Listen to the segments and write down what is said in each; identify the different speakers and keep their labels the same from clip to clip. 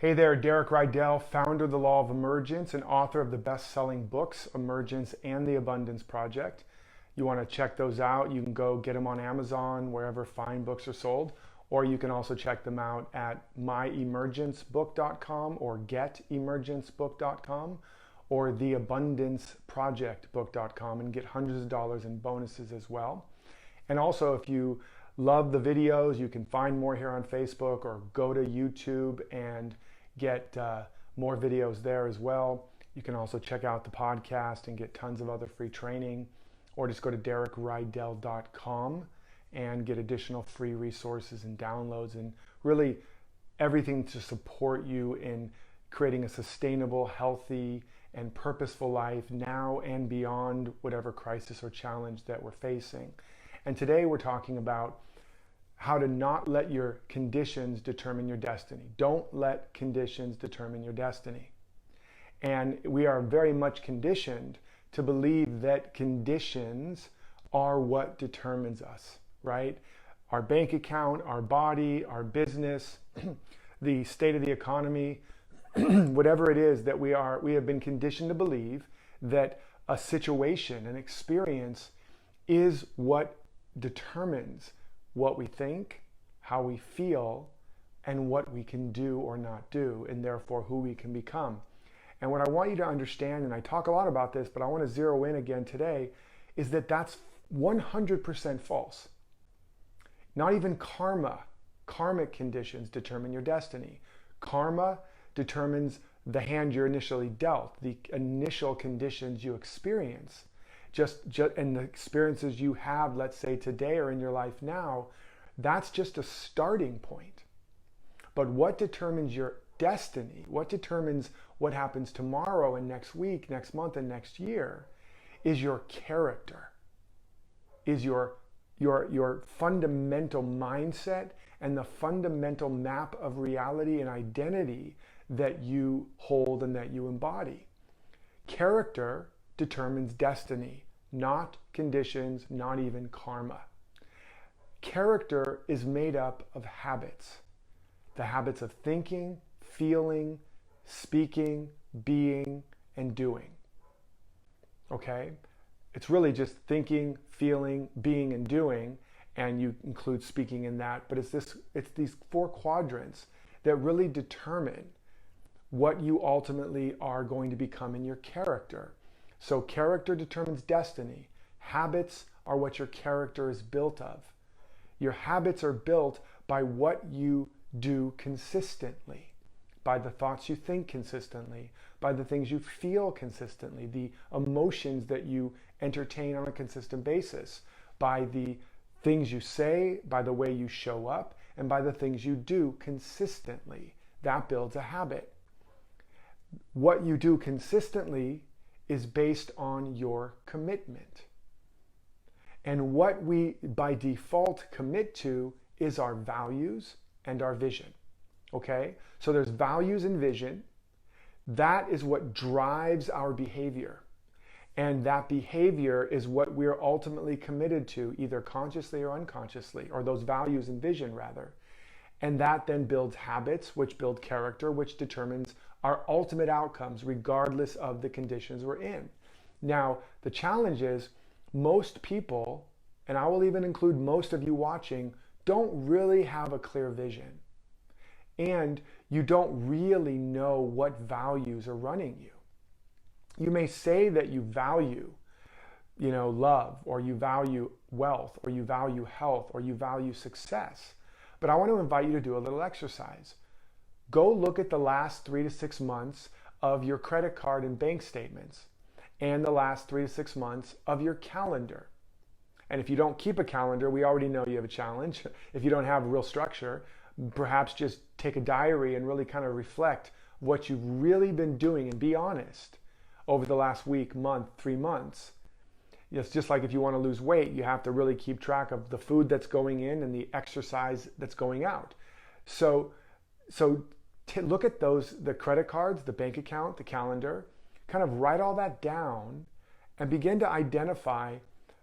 Speaker 1: Hey there, Derek Rydall, founder of the Law of Emergence and author of the best-selling books, Emergence and the Abundance Project. You want to check those out, you can go get them on Amazon, wherever fine books are sold, or you can also check them out at myemergencebook.com or getemergencebook.com or theabundanceprojectbook.com and get hundreds of dollars in bonuses as well. And also, if you love the videos, you can find more here on Facebook or go to YouTube and get more videos there as well. You can also check out the podcast and get tons of other free training, or just go to derekrydall.com and get additional free resources and downloads and really everything to support you in creating a sustainable, healthy, and purposeful life now and beyond whatever crisis or challenge that we're facing. And today we're talking about how to not let your conditions determine your destiny. Don't let conditions determine your destiny. And we are very much conditioned to believe that conditions are what determines us, right? Our bank account, our body, our business, the state of the economy, whatever it is that we have been conditioned to believe that a situation, an experience is what determines what we think, how we feel, and what we can do or not do, and therefore who we can become. And what I want you to understand, and I talk a lot about this, but I want to zero in again today, is that that's 100% false. Not even karmic conditions determine your destiny. Karma determines the hand you're initially dealt, the initial conditions you experience. And the experiences you have, let's say today or in your life now, that's just a starting point. But what determines your destiny, what determines what happens tomorrow and next week, next month, and next year is your character, is your fundamental mindset and the fundamental map of reality and identity that you hold and that you embody. Character determines destiny, not conditions, not even karma. Character is made up of habits. The habits of thinking, feeling, speaking, being, and doing. Okay? It's really just thinking, feeling, being, and doing, and you include speaking in that, but it's these four quadrants that really determine what you ultimately are going to become in your character. So character determines destiny. Habits are what your character is built of. Your habits are built by what you do consistently, by the thoughts you think consistently, by the things you feel consistently, the emotions that you entertain on a consistent basis, by the things you say, by the way you show up, and by the things you do consistently. That builds a habit. What you do consistently is based on your commitment. And what we by default commit to is our values and our vision. Okay? So there's values and vision. That is what drives our behavior. And that behavior is what we're ultimately committed to, either consciously or unconsciously, or those values and vision rather. And that then builds habits, which build character, which determines our ultimate outcomes regardless of the conditions we're in. Now, the challenge is most people, and I will even include most of you watching, don't really have a clear vision. And you don't really know what values are running you. You may say that you value, love, or you value wealth, or you value health, or you value success. But I want to invite you to do a little exercise. Go look at the last 3 to 6 months of your credit card and bank statements and the last 3 to 6 months of your calendar. And if you don't keep a calendar, we already know you have a challenge. If you don't have real structure, perhaps just take a diary and really kind of reflect what you've really been doing and be honest over the last week, month, 3 months. It's just like if you want to lose weight, you have to really keep track of the food that's going in and the exercise that's going out. So look at those, the credit cards, the bank account, the calendar, kind of write all that down and begin to identify,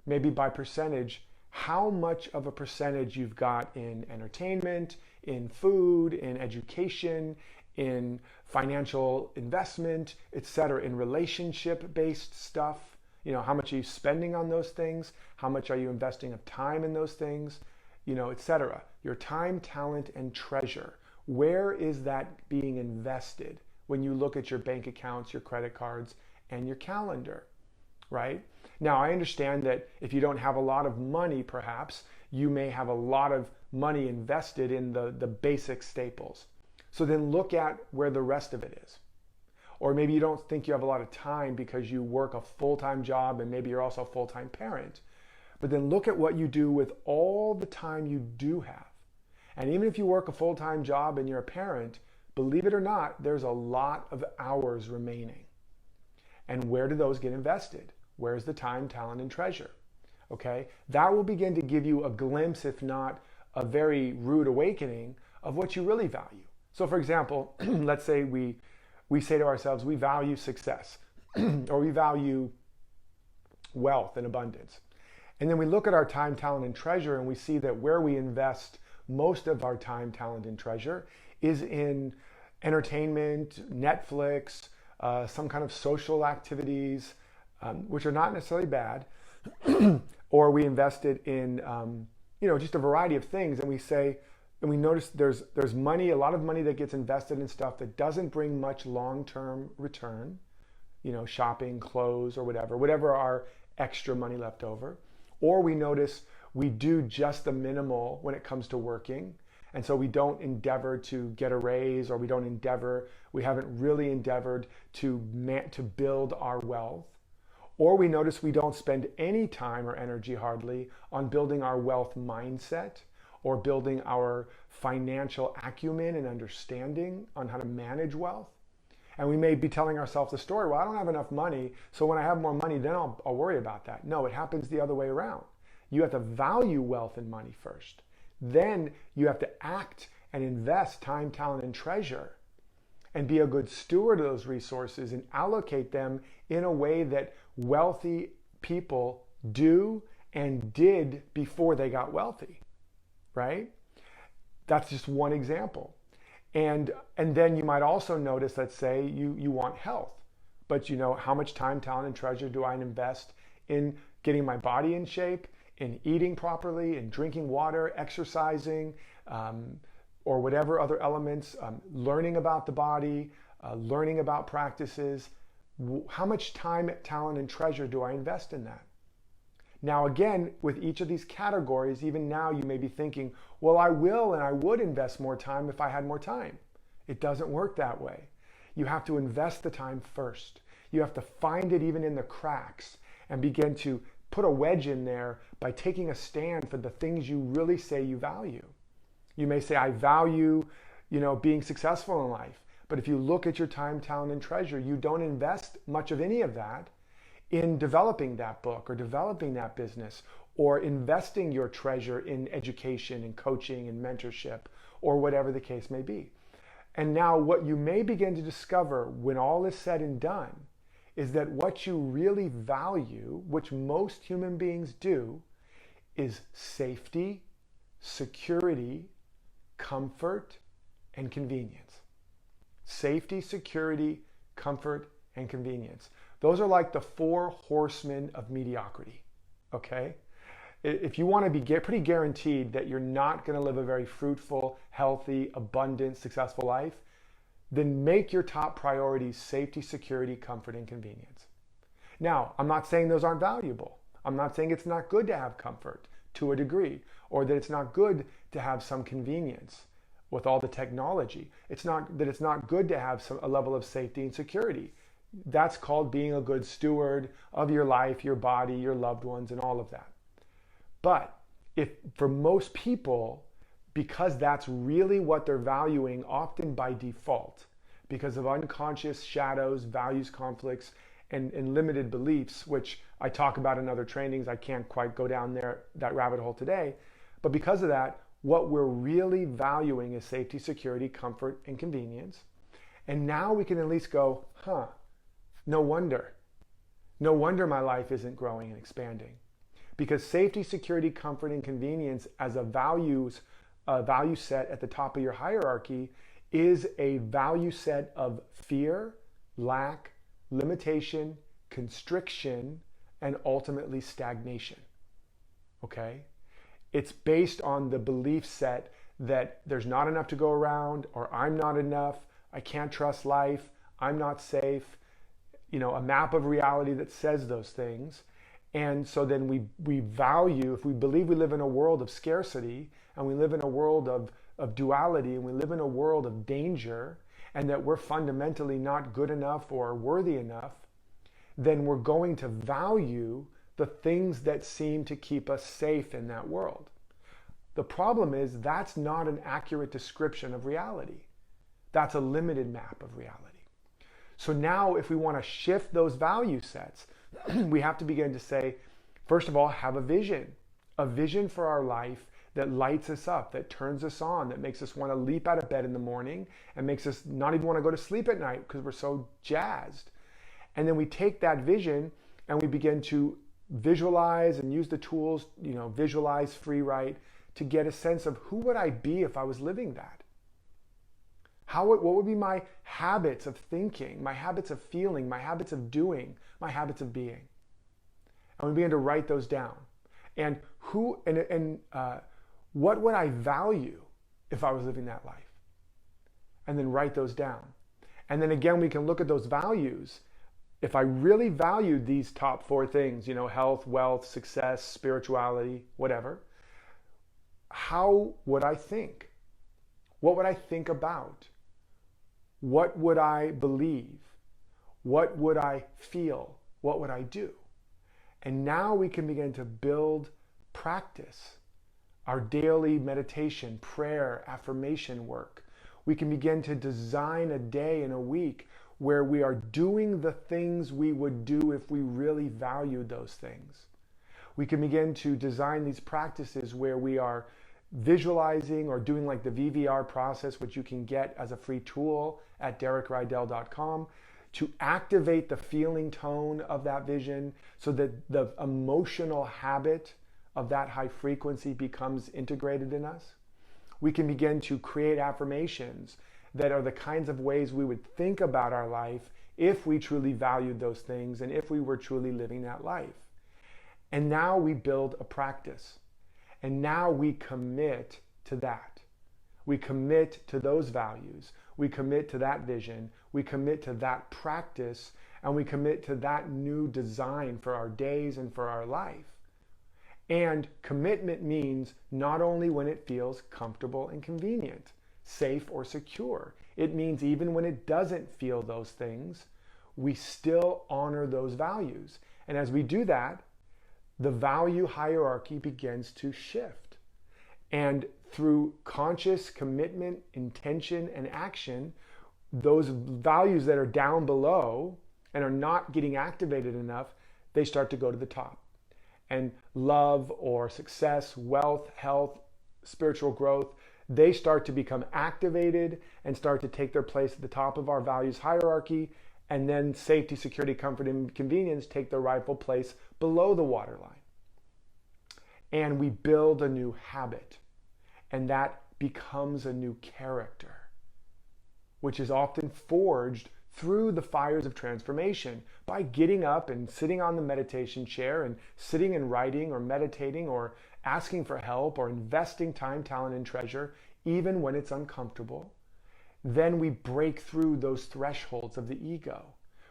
Speaker 1: maybe by percentage, how much of a percentage you've got in entertainment, in food, in education, in financial investment, etc., in relationship-based stuff. How much are you spending on those things? How much are you investing of time in those things? Etc. Your time, talent, and treasure. Where is that being invested when you look at your bank accounts, your credit cards, and your calendar, right? Now, I understand that if you don't have a lot of money, perhaps, you may have a lot of money invested in the basic staples. So then look at where the rest of it is. Or maybe you don't think you have a lot of time because you work a full-time job and maybe you're also a full-time parent. But then look at what you do with all the time you do have. And even if you work a full-time job and you're a parent, believe it or not, there's a lot of hours remaining. And where do those get invested? Where's the time, talent, and treasure? Okay, that will begin to give you a glimpse, if not a very rude awakening, of what you really value. So for example, let's say we say to ourselves, we value success or we value wealth and abundance. And then we look at our time, talent, and treasure, and we see that where we invest most of our time, talent, and treasure is in entertainment, Netflix, some kind of social activities, which are not necessarily bad, or we invested in just a variety of things, and we notice there's money, a lot of money that gets invested in stuff that doesn't bring much long-term return, shopping, clothes, or whatever our extra money left over. Or we notice we do just the minimal when it comes to working, and so we don't endeavor to get a raise, or we haven't really endeavored to build our wealth. Or we notice we don't spend any time or energy hardly on building our wealth mindset or building our financial acumen and understanding on how to manage wealth. And we may be telling ourselves the story, well, I don't have enough money, so when I have more money, then I'll worry about that. No, it happens the other way around. You have to value wealth and money first. Then you have to act and invest time, talent, and treasure and be a good steward of those resources and allocate them in a way that wealthy people do and did before they got wealthy, right? That's just one example. And then you might also notice, let's say you want health, but how much time, talent, and treasure do I invest in getting my body in shape, in eating properly, in drinking water, exercising, or whatever other elements, learning about the body, learning about practices. How much time, talent, and treasure do I invest in that? Now again, with each of these categories, even now you may be thinking, well, I will and I would invest more time if I had more time. It doesn't work that way. You have to invest the time first. You have to find it even in the cracks and begin to put a wedge in there by taking a stand for the things you really say you value. You may say, I value, being successful in life. But if you look at your time, talent, and treasure, you don't invest much of any of that in developing that book or developing that business or investing your treasure in education and coaching and mentorship or whatever the case may be. And now what you may begin to discover when all is said and done is that what you really value, which most human beings do, is safety, security, comfort, and convenience. Safety, security, comfort, and convenience. Those are like the 4 horsemen of mediocrity, okay? If you want to be pretty guaranteed that you're not going to live a very fruitful, healthy, abundant, successful life, then make your top priorities safety, security, comfort, and convenience. Now, I'm not saying those aren't valuable. I'm not saying it's not good to have comfort to a degree, or that it's not good to have some convenience with all the technology. It's not good to have a level of safety and security. That's called being a good steward of your life, your body, your loved ones, and all of that. But if for most people, because that's really what they're valuing, often by default, because of unconscious shadows, values, conflicts, and limited beliefs, which I talk about in other trainings, I can't quite go down that rabbit hole today. But because of that, what we're really valuing is safety, security, comfort, and convenience. And now we can at least go, no wonder my life isn't growing and expanding. Because safety, security, comfort, and convenience as a value set at the top of your hierarchy is a value set of fear, lack, limitation, constriction, and ultimately stagnation. Okay? It's based on the belief set that there's not enough to go around, or I'm not enough, I can't trust life, I'm not safe, a map of reality that says those things. And so then we value, if we believe we live in a world of scarcity, and we live in a world of duality, and we live in a world of danger, and that we're fundamentally not good enough or worthy enough, then we're going to value the things that seem to keep us safe in that world. The problem is that's not an accurate description of reality. That's a limited map of reality. So now if we want to shift those value sets, we have to begin to say, first of all, have a vision for our life that lights us up, that turns us on, that makes us want to leap out of bed in the morning and makes us not even want to go to sleep at night because we're so jazzed. And then we take that vision and we begin to visualize and use the tools, visualize, free write, to get a sense of who would I be if I was living that? What would be my habits of thinking, my habits of feeling, my habits of doing, my habits of being? And we begin to write those down. And what would I value if I was living that life? And then write those down. And then again, we can look at those values. If I really valued these top 4 things, health, wealth, success, spirituality, whatever, how would I think? What would I think about? What would I believe? What would I feel? What would I do? And now we can begin to build practice, our daily meditation, prayer, affirmation work. We can begin to design a day and a week where we are doing the things we would do if we really valued those things. We can begin to design these practices where we are visualizing or doing like the VVR process, which you can get as a free tool at DerekRydall.com, to activate the feeling tone of that vision so that the emotional habit of that high frequency becomes integrated in us. We can begin to create affirmations that are the kinds of ways we would think about our life if we truly valued those things and if we were truly living that life. And now we build a practice. And now we commit to that. We commit to those values. We commit to that vision. We commit to that practice. And we commit to that new design for our days and for our life. And commitment means not only when it feels comfortable and convenient, safe or secure. It means even when it doesn't feel those things, we still honor those values. And as we do that, the value hierarchy begins to shift. And through conscious commitment, intention, and action, those values that are down below and are not getting activated enough, they start to go to the top. And love or success, wealth, health, spiritual growth, they start to become activated and start to take their place at the top of our values hierarchy. And then safety, security, comfort, and convenience take their rightful place below the waterline. And we build a new habit. And that becomes a new character, which is often forged through the fires of transformation by getting up and sitting on the meditation chair and sitting and writing or meditating or asking for help or investing time, talent, and treasure, even when it's uncomfortable. Then we break through those thresholds of the ego.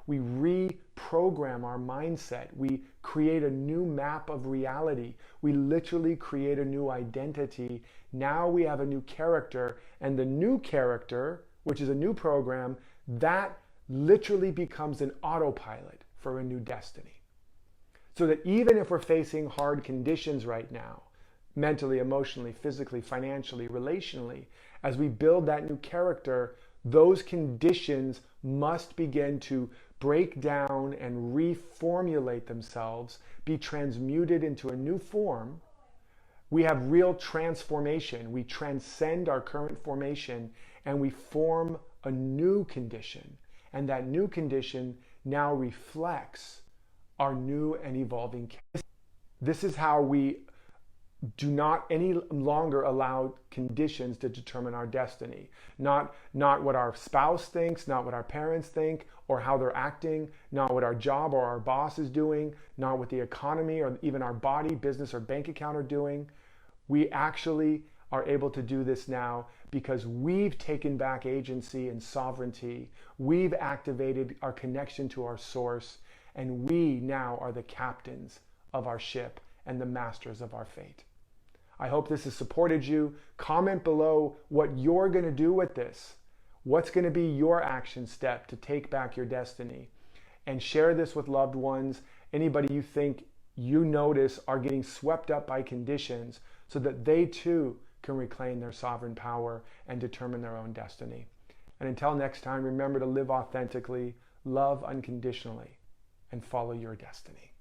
Speaker 1: We reprogram our mindset. We create a new map of reality. We literally create a new identity. Now we have a new character, and the new character, which is a new program, that literally becomes an autopilot for a new destiny. So that even if we're facing hard conditions right now, mentally, emotionally, physically, financially, relationally, as we build that new character, those conditions must begin to break down and reformulate themselves, be transmuted into a new form. We have real transformation. We transcend our current formation and we form a new condition. And that new condition now reflects our new and evolving. This is how we do not any longer allow conditions to determine our destiny. Not what our spouse thinks, not what our parents think, or how they're acting, not what our job or our boss is doing, not what the economy or even our body, business, or bank account are doing. We actually are able to do this now because we've taken back agency and sovereignty. We've activated our connection to our source, and we now are the captains of our ship and the masters of our fate. I hope this has supported you. Comment below what you're going to do with this. What's going to be your action step to take back your destiny? And share this with loved ones, anybody you think you notice are getting swept up by conditions, so that they too can reclaim their sovereign power and determine their own destiny. And until next time, remember to live authentically, love unconditionally, and follow your destiny.